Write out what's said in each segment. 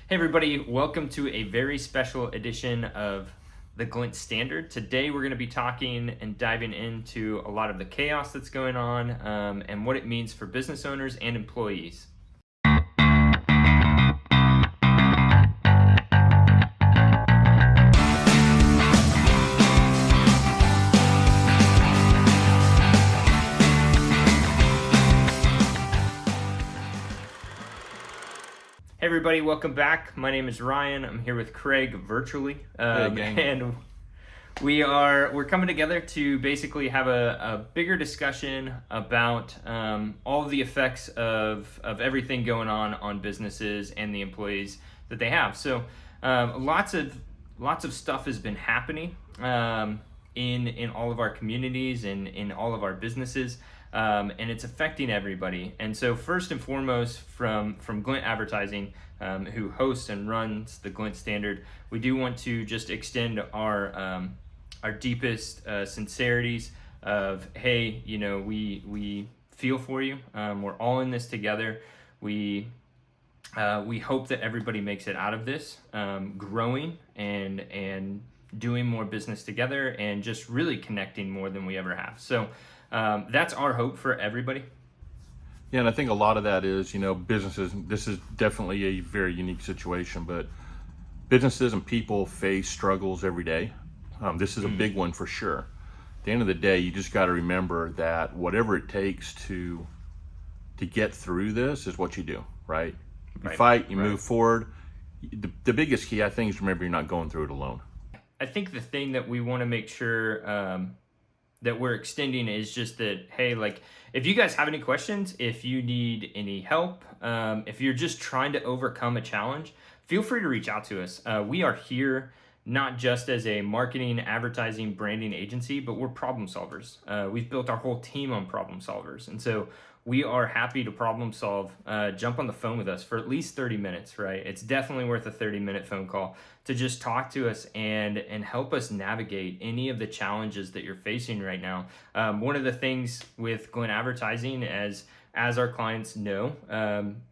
Hey everybody, welcome to a very special edition of the Glint Standard. Today we're going to be talking and diving into a lot of the chaos that's going on and what it means for business owners and employees. Hey everybody, welcome back. My name is Ryan. I'm here with Craig virtually, and we're coming together to basically have a bigger discussion about all of the effects of everything going on businesses and the employees that they have. So lots of stuff has been happening in all of our communities and in all of our businesses. And it's affecting everybody. And so first and foremost, from Glint Advertising, who hosts and runs the Glint Standard, we do want to just extend our deepest sincerities of, hey, we feel for you. We're all in this together. We hope that everybody makes it out of this, growing and doing more business together and just really connecting more than we ever have. So that's our hope for everybody. Yeah, and I think a lot of that is, businesses, this is definitely a very unique situation, but businesses and people face struggles every day. This is a big one for sure. At the end of the day, you just got to remember that whatever it takes to get through this is what you do, right? You fight, you move forward. The biggest key, I think, is remember you're not going through it alone. I think the thing that we want to make sure that we're extending is just that, hey, like, if you guys have any questions, if you need any help, if you're just trying to overcome a challenge, feel free to reach out to us. We are here not just as a marketing, advertising, branding agency, but we're problem solvers. We've built our whole team on problem solvers. And so we are happy to problem solve. Jump on the phone with us for at least 30 minutes, right? It's definitely worth a 30-minute phone call to just talk to us and help us navigate any of the challenges that you're facing right now. One of the things with Glint Advertising, as our clients know,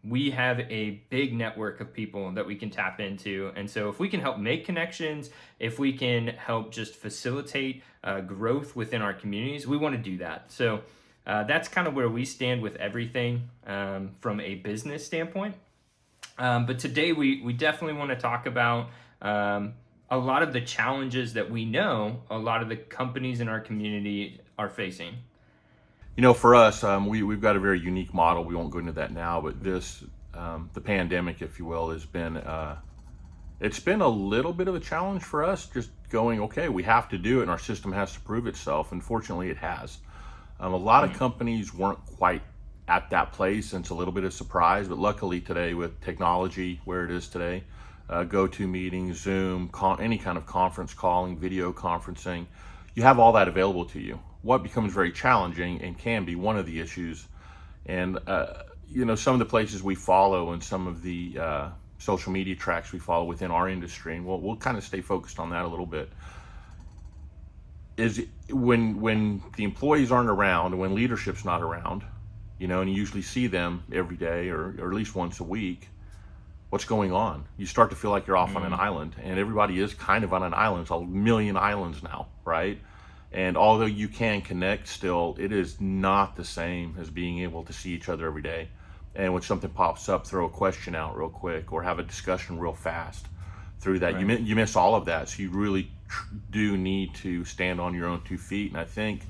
we have a big network of people that we can tap into. And so if we can help make connections, if we can help just facilitate growth within our communities, we want to do that. So that's kind of where we stand with everything from a business standpoint. But today we definitely want to talk about a lot of the challenges that we know a lot of the companies in our community are facing. For us, we've got a very unique model. We won't go into that now, but this, the pandemic, if you will, has been, it's been a little bit of a challenge for us, just going, okay, we have to do it and our system has to prove itself. And fortunately it has. A lot of companies weren't quite at that place, and it's a little bit of surprise, but luckily today with technology where it is today, GoToMeeting, Zoom, any kind of conference calling, video conferencing, you have all that available to you. What becomes very challenging and can be one of the issues, and some of the places we follow and some of the social media tracks we follow within our industry, and we'll kind of stay focused on that a little bit, is when the employees aren't around, when leadership's not around, and you usually see them every day or at least once a week, what's going on? You start to feel like you're off on an island, and everybody is kind of on an island. It's a million islands now, right? And although you can connect still, it is not the same as being able to see each other every day. And when something pops up, throw a question out real quick or have a discussion real fast through that. Right. You miss all of that. So you really do need to stand on your own 2 feet. And I think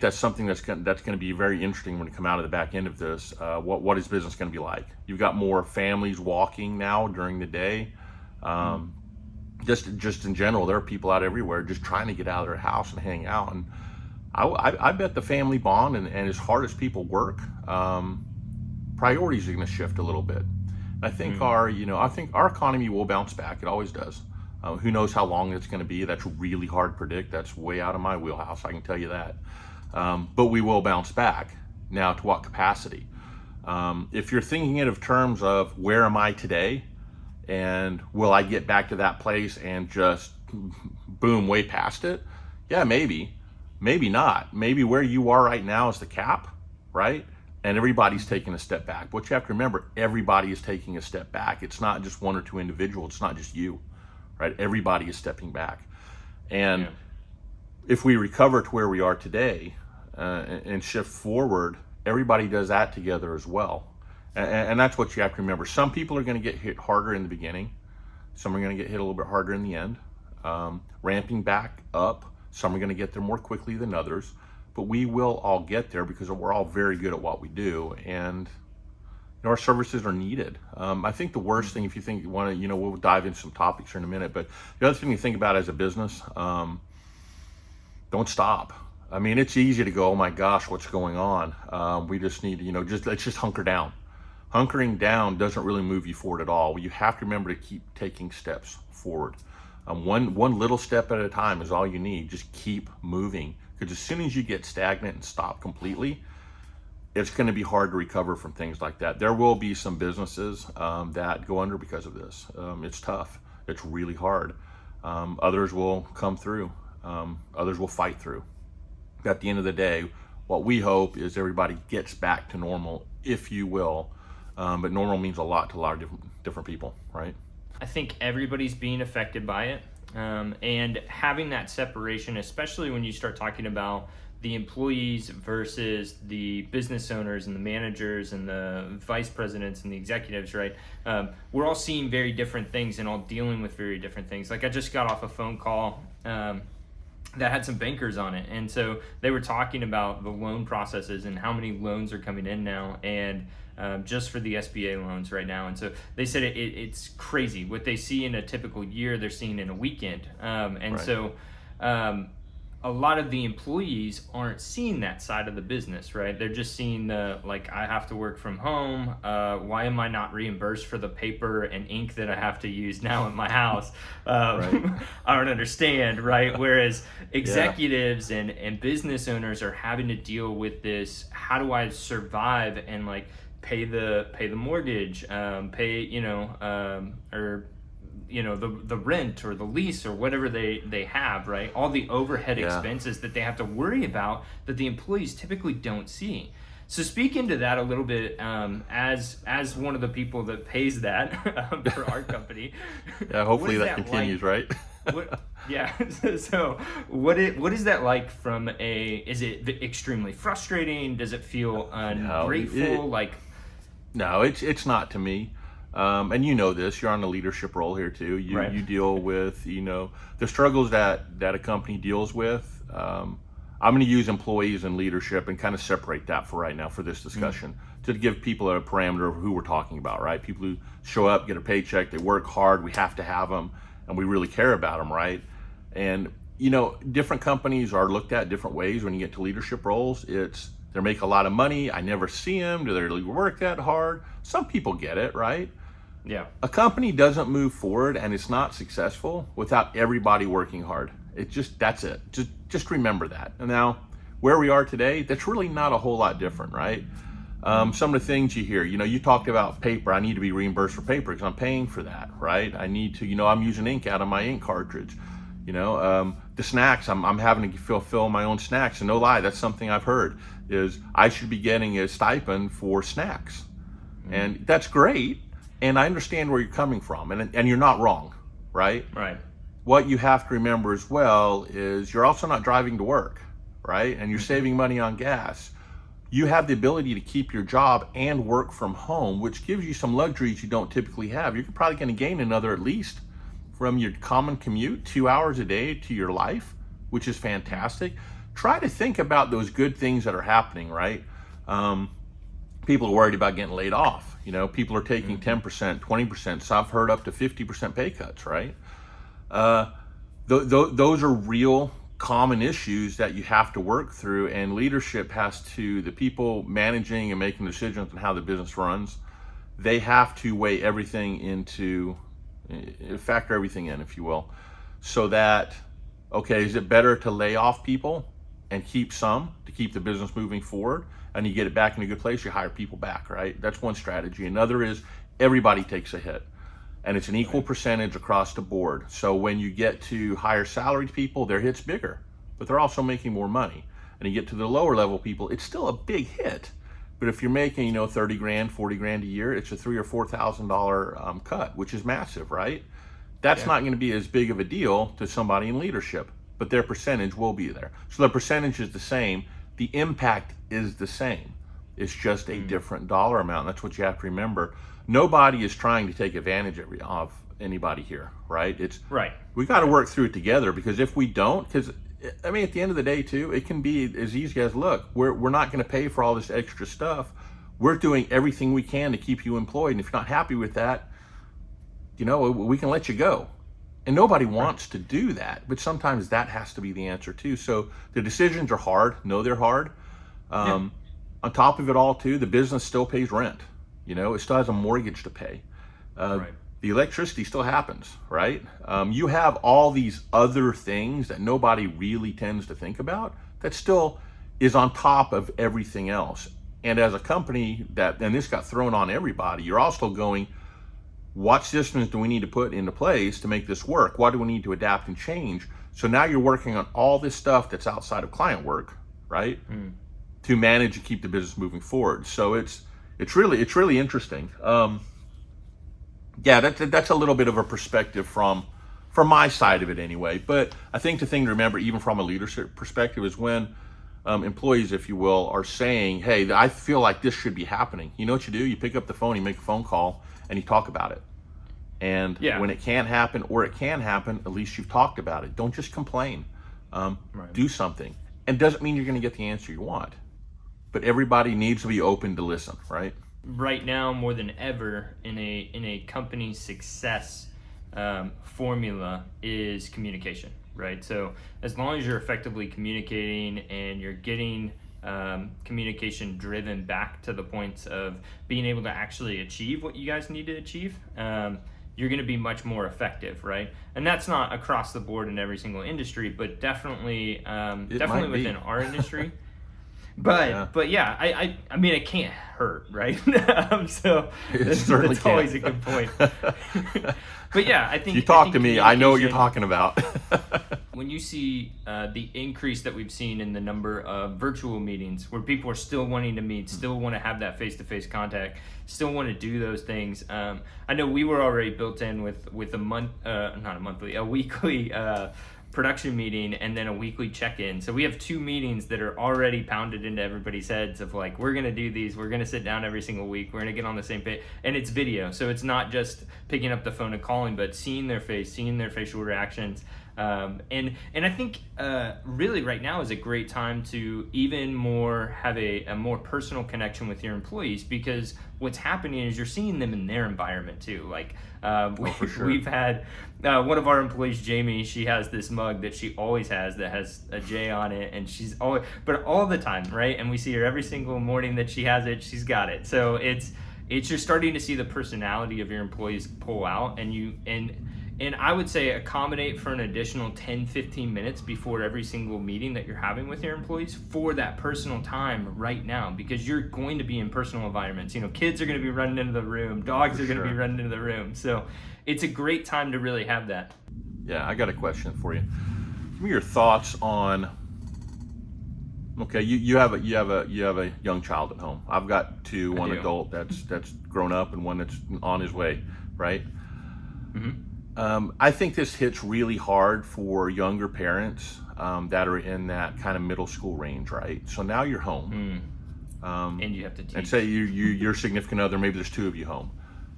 that's something that's going to be very interesting when we come out of the back end of this. What is business going to be like? You've got more families walking now during the day. Just in general, there are people out everywhere just trying to get out of their house and hang out. And I bet the family bond and as hard as people work, priorities are going to shift a little bit. And I think our economy will bounce back. It always does. Who knows how long it's going to be? That's really hard to predict. That's way out of my wheelhouse, I can tell you that. But we will bounce back. Now, to what capacity? If you're thinking it of terms of where am I today, and will I get back to that place and just boom, way past it? Yeah, maybe not. Maybe where you are right now is the cap, right? and everybody's taking a step back. But you have to remember, everybody is taking a step back. It's not just one or two individuals. It's not just you, right? Everybody is stepping back. And if we recover to where we are today and shift forward, everybody does that together as well. And that's what you have to remember. Some people are going to get hit harder in the beginning. Some are going to get hit a little bit harder in the end. Ramping back up. Some are going to get there more quickly than others. But we will all get there because we're all very good at what we do. And our services are needed. I think the worst thing, if you think you want to, we'll dive into some topics here in a minute. But the other thing you think about as a business, don't stop. I mean, it's easy to go, oh my gosh, what's going on? We just need to, let's just hunker down. Hunkering down doesn't really move you forward at all. You have to remember to keep taking steps forward. One little step at a time is all you need. Just keep moving. Because as soon as you get stagnant and stop completely, it's going to be hard to recover from things like that. There will be some businesses that go under because of this. It's tough. It's really hard. Others will come through. Others will fight through. At the end of the day, what we hope is everybody gets back to normal, if you will. But normal means a lot to a lot of different people, right? I think everybody's being affected by it. And having that separation, especially when you start talking about the employees versus the business owners and the managers and the vice presidents and the executives, right? We're all seeing very different things and all dealing with very different things. Like I just got off a phone call that had some bankers on it. And so they were talking about the loan processes and how many loans are coming in now. And just for the SBA loans right now. And so they said it's crazy. What they see in a typical year, they're seeing in a weekend. And so a lot of the employees aren't seeing that side of the business, right? They're just seeing I have to work from home. Why am I not reimbursed for the paper and ink that I have to use now at my house? I don't understand, right? Whereas executives and business owners are having to deal with this. How do I survive and pay the mortgage, the rent or the lease or whatever they have, right? All the overhead expenses that they have to worry about that the employees typically don't see. So speak into that a little bit as one of the people that pays that for our company. Yeah, hopefully that continues, right? So what is that like from is it extremely frustrating? Does it feel ungrateful? No, it's not to me. And you know this, you're on the leadership role here too. You deal with, the struggles that a company deals with. I'm going to use employees and leadership and kind of separate that for right now for this discussion to give people a parameter of who we're talking about, right? People who show up, get a paycheck, they work hard, we have to have them, and we really care about them, right? And, different companies are looked at different ways when you get to leadership roles. They make a lot of money. I never see them. Do they really work that hard? Some people get it, right? Yeah. A company doesn't move forward and it's not successful without everybody working hard. That's it. Just remember that. And now, where we are today, that's really not a whole lot different, right? Some of the things you hear, you talked about paper. I need to be reimbursed for paper because I'm paying for that, right? I need to, I'm using ink out of my ink cartridge. The snacks, I'm having to fill my own snacks. And no lie, that's something I've heard is I should be getting a stipend for snacks. And that's great. And I understand where you're coming from. And you're not wrong, right? Right. What you have to remember as well is you're also not driving to work, right? And you're saving money on gas. You have the ability to keep your job and work from home, which gives you some luxuries you don't typically have. You're probably going to gain another at least from your common commute, 2 hours a day to your life, which is fantastic. Try to think about those good things that are happening, right? People are worried about getting laid off. People are taking 10%, 20%. So I've heard up to 50% pay cuts, right? Those are real common issues that you have to work through, and leadership has to, the people managing and making decisions on how the business runs, they have to weigh everything factor everything in, if you will, so that, okay, is it better to lay off people and keep some to keep the business moving forward, and you get it back in a good place, you hire people back, right? That's one strategy. Another is everybody takes a hit, and it's an equal percentage across the board. So when you get to higher salaried people, their hit's bigger, but they're also making more money. And you get to the lower level people, it's still a big hit, But if you're making, 30 grand, 40 grand a year, it's a $3,000 or $4,000 cut, which is massive, right? That's not going to be as big of a deal to somebody in leadership, but their percentage will be there. So the percentage is the same. The impact is the same. It's just a different dollar amount. That's what you have to remember. Nobody is trying to take advantage of anybody here, right? We got to work through it together, because if we don't, because I mean, at the end of the day too, it can be as easy as, look, we're not going to pay for all this extra stuff. We're doing everything we can to keep you employed. And if you're not happy with that, we can let you go. And nobody wants to do that, but sometimes that has to be the answer too. So the decisions are hard. No, they're hard. On top of it all too, the business still pays rent. It still has a mortgage to pay. The electricity still happens, right? You have all these other things that nobody really tends to think about that still is on top of everything else. And as a company and this got thrown on everybody, you're also going, what systems do we need to put into place to make this work? What do we need to adapt and change? So now you're working on all this stuff that's outside of client work, right? To manage and keep the business moving forward. So it's really interesting. That's a little bit of a perspective from my side of it anyway. But I think the thing to remember, even from a leadership perspective, is when employees, if you will, are saying, hey, I feel like this should be happening. You know what you do? You pick up the phone, you make a phone call, and you talk about it. And when it can't happen, or it can happen, at least you've talked about it. Don't just complain. Do something. And doesn't mean you're going to get the answer you want. But everybody needs to be open to listen, right? Right now, more than ever, in a company's success formula is communication, right? So as long as you're effectively communicating and you're getting communication driven back to the points of being able to actually achieve what you guys need to achieve, you're going to be much more effective, right? And that's not across the board in every single industry, but definitely within our industry. But yeah, I mean, it can't hurt, right? So that's always a good point. But yeah, I think you talk to me, I know what you're talking about. When you see the increase that we've seen in the number of virtual meetings, where people are still wanting to meet, still want to have that face-to-face contact, still want to do those things. I know we were already built in with a weekly production meeting and then a weekly check-in. So we have 2 meetings that are already pounded into everybody's heads of like, we're going to do these, we're going to sit down every single week, we're going to get on the same page. And it's video. So it's not just picking up the phone and calling, but seeing their face, seeing their facial reactions. And I think really right now is a great time to even more have a more personal connection with your employees, because what's happening is you're seeing them in their environment too. Like we've had one of our employees, Jamie, she has this mug that she always has that has a J on it, and she's always, but all the time, right? And we see her every single morning that she has it, she's got it. So it's you're starting to see the personality of your employees pull out, and I would say accommodate for an additional 10-15 minutes before every single meeting that you're having with your employees for that personal time right now, because you're going to be in personal environments. Kids are going to be running into the room, dogs are going to be running into the room. So it's a great time to really have that. Yeah, I got a question for you. Give me your thoughts on, okay, you have a young child at home. I've got 2, one adult that's grown up and one that's on his way, right? Mm-hmm. I think this hits really hard for younger parents that are in that kind of middle school range, right? So now you're home. And you have to teach. And say your significant other, maybe there's 2 of you home.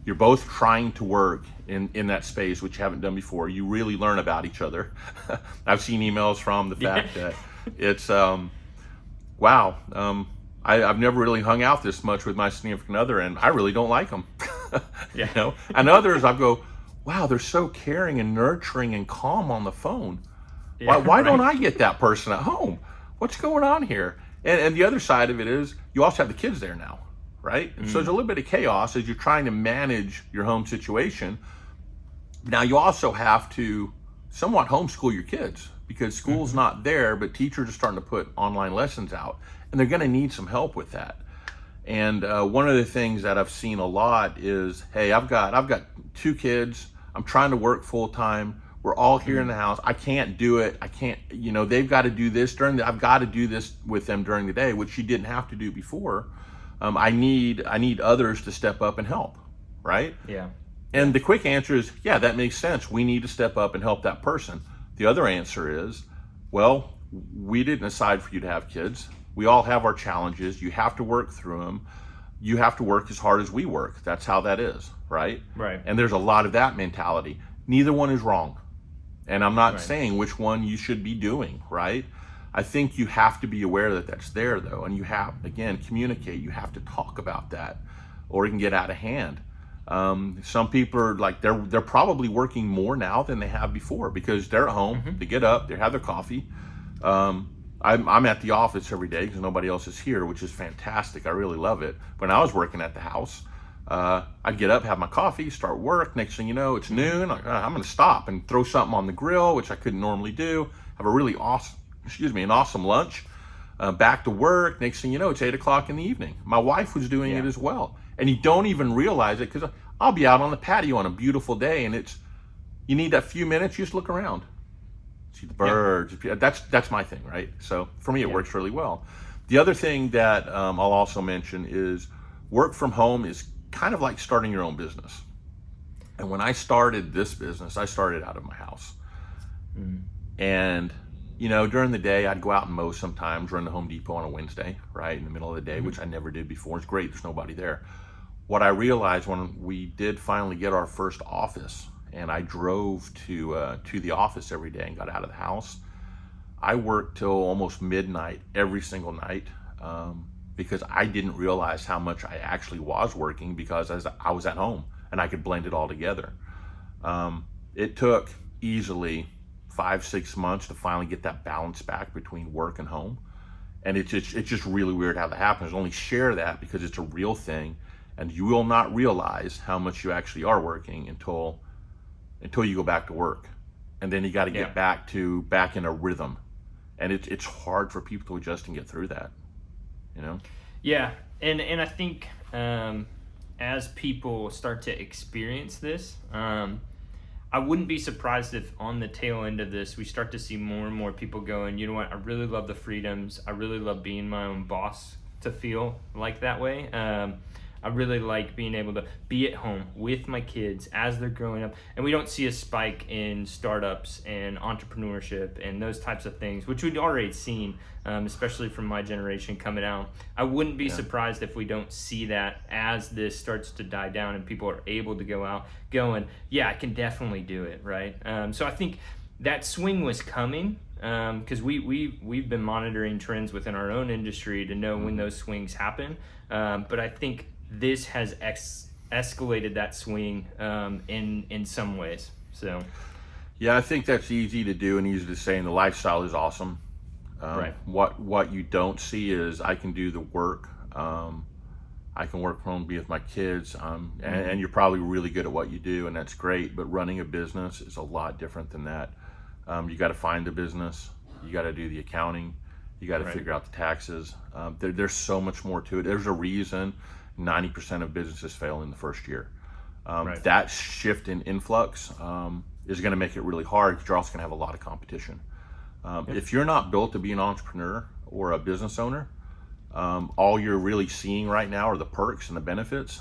You're both trying to work in that space, which you haven't done before. You really learn about each other. I've seen emails from the fact that it's, wow, I've never really hung out this much with my significant other, and I really don't like them. And others, I'll go, wow, they're so caring and nurturing and calm on the phone. Why don't I get that person at home? What's going on here? And the other side of it is you also have the kids there now, right? And so there's a little bit of chaos as you're trying to manage your home situation. Now you also have to somewhat homeschool your kids, because school's not there, but teachers are starting to put online lessons out, and they're going to need some help with that. And one of the things that I've seen a lot is, hey, I've got 2 kids. I'm trying to work full time. We're all here in the house. I can't do it. I can't, they've got to do this I've got to do this with them during the day, which you didn't have to do before. I need others to step up and help, right? Yeah. And the quick answer is, yeah, that makes sense. We need to step up and help that person. The other answer is, well, we didn't decide for you to have kids. We all have our challenges. You have to work through them. You have to work as hard as we work. That's how that is, right? Right. And there's a lot of that mentality. Neither one is wrong. And I'm not Right. saying which one you should be doing, right? I think you have to be aware that that's there, though. And you have, again, communicate. You have to talk about that, or it can get out of hand. Some people are like, they're probably working more now than they have before because they're at home. They get up, they have their coffee. I'm at the office every day because nobody else is here, which is fantastic. I really love it. When I was working at the house, I'd get up, have my coffee, start work. Next thing you know, it's noon. I'm going to stop and throw something on the grill, which I couldn't normally do. Have a really an awesome lunch. Back to work. Next thing you know, it's 8 o'clock in the evening. My wife was doing it as well. And you don't even realize it because I'll be out on the patio on a beautiful day, and you need that few minutes, you just look around. See the birds. That's my thing, right? So for me, it works really well. The other thing that I'll also mention is work from home is kind of like starting your own business. And when I started this business, I started out of my house. And, during the day, I'd go out and mow sometimes, run to Home Depot on a Wednesday, right, in the middle of the day, which I never did before. It's great. There's nobody there. What I realized when we did finally get our first office, and I drove to the office every day and got out of the house, I worked till almost midnight every single night because I didn't realize how much I actually was working because I was at home and I could blend it all together. It took easily 5-6 months to finally get that balance back between work and home. And it's just really weird how that happens. I only share that because it's a real thing, and you will not realize how much you actually are working until you go back to work. And then you got to get back in a rhythm. And it's hard for people to adjust and get through that, Yeah, and I think as people start to experience this, I wouldn't be surprised if on the tail end of this, we start to see more and more people going, you know what, I really love the freedoms. I really love being my own boss to feel like that way. I really like being able to be at home with my kids as they're growing up. And we don't see a spike in startups and entrepreneurship and those types of things, which we'd already seen, especially from my generation coming out. I wouldn't be surprised if we don't see that as this starts to die down and people are able to go out going, yeah, I can definitely do it, right? So I think that swing was coming because we've been monitoring trends within our own industry to know when those swings happen. But I think this has escalated that swing in some ways. So, yeah, I think that's easy to do and easy to say, and the lifestyle is awesome. Right. What you don't see is I can do the work. I can work from home, be with my kids, and you're probably really good at what you do, and that's great. But running a business is a lot different than that. You got to find the business. You got to do the accounting. You got to figure out the taxes. There's so much more to it. There's a reason 90% of businesses fail in the first year. That shift in influx is going to make it really hard because you're also going to have a lot of competition. If you're not built to be an entrepreneur or a business owner, all you're really seeing right now are the perks and the benefits.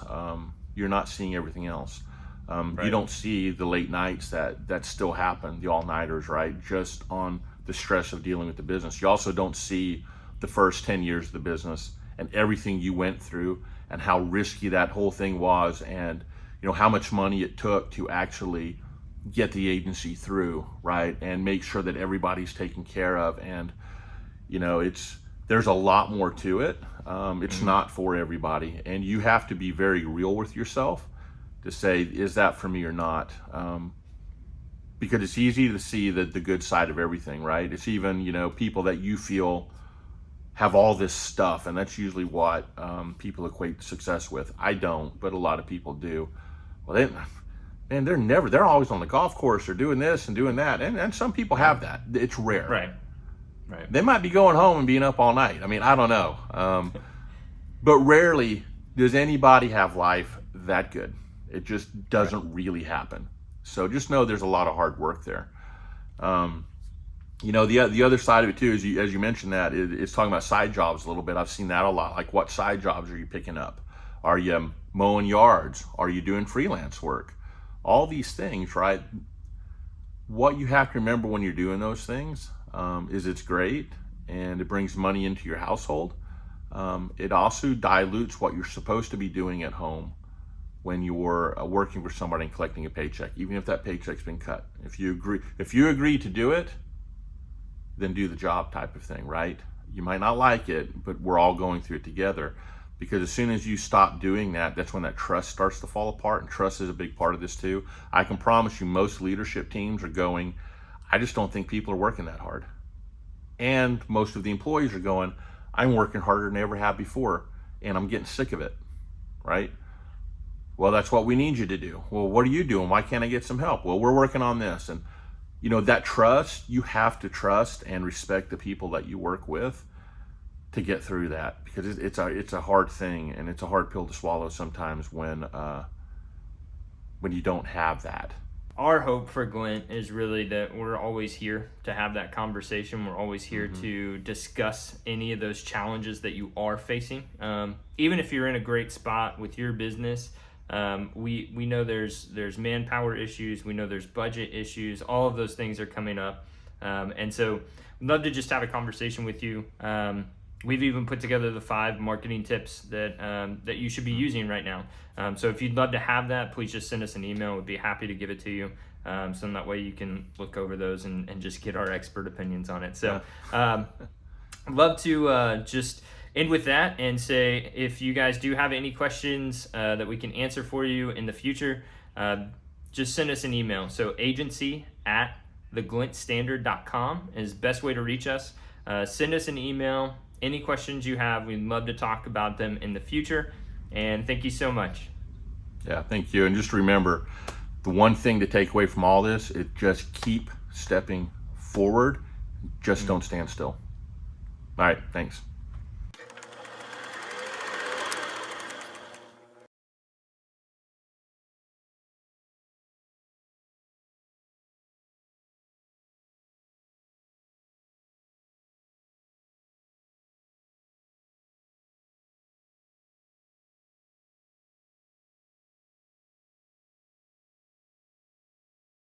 You're not seeing everything else. You don't see the late nights that still happen, the all-nighters, right? Just on the stress of dealing with the business. You also don't see the first 10 years of the business and everything you went through and how risky that whole thing was, and how much money it took to actually get the agency through, right? And make sure that everybody's taken care of. And there's a lot more to it. It's not for everybody, and you have to be very real with yourself to say, is that for me or not? Because it's easy to see the good side of everything, right? It's even people that you feel have all this stuff, and that's usually what people equate success with. I don't, but a lot of people do. Well, they're always on the golf course or doing this and doing that, and some people have that. It's rare. Right. They might be going home and being up all night. I mean, I don't know. But rarely does anybody have life that good. It just doesn't really happen. So just know there's a lot of hard work there. You know, the other side of it too is, as you mentioned that, it's talking about side jobs a little bit. I've seen that a lot. Like, what side jobs are you picking up? Are you mowing yards? Are you doing freelance work? All these things, right? What you have to remember when you're doing those things is it's great and it brings money into your household. It also dilutes what you're supposed to be doing at home when you're working for somebody and collecting a paycheck, even if that paycheck's been cut. If you agree to do it, then do the job, type of thing, right? You might not like it, but we're all going through it together. Because as soon as you stop doing that, that's when that trust starts to fall apart, and trust is a big part of this too. I can promise you most leadership teams are going, I just don't think people are working that hard. And most of the employees are going, I'm working harder than I ever have before, and I'm getting sick of it, right? Well, that's what we need you to do. Well, what are you doing? Why can't I get some help? Well, we're working on this. And you know, that trust, you have to trust and respect the people that you work with to get through that, because it's a hard thing, and it's a hard pill to swallow sometimes when you don't have that. Our hope for Glint is really that we're always here to have that conversation. We're always here to discuss any of those challenges that you are facing. Even if you're in a great spot with your business, we know there's manpower issues. We know there's budget issues. All of those things are coming up. And so we'd love to just have a conversation with you. We've even put together the 5 marketing tips that you should be using right now. So if you'd love to have that, please just send us an email. We'd be happy to give it to you. So that way you can look over those and just get our expert opinions on it. So I'd love to just end with that and say, if you guys do have any questions that we can answer for you in the future, just send us an email. So agency@theglintstandard.com is the best way to reach us. Send us an email. Any questions you have, we'd love to talk about them in the future. And thank you so much. Yeah, thank you. And just remember, the one thing to take away from all this is just keep stepping forward. Just don't stand still. All right, thanks.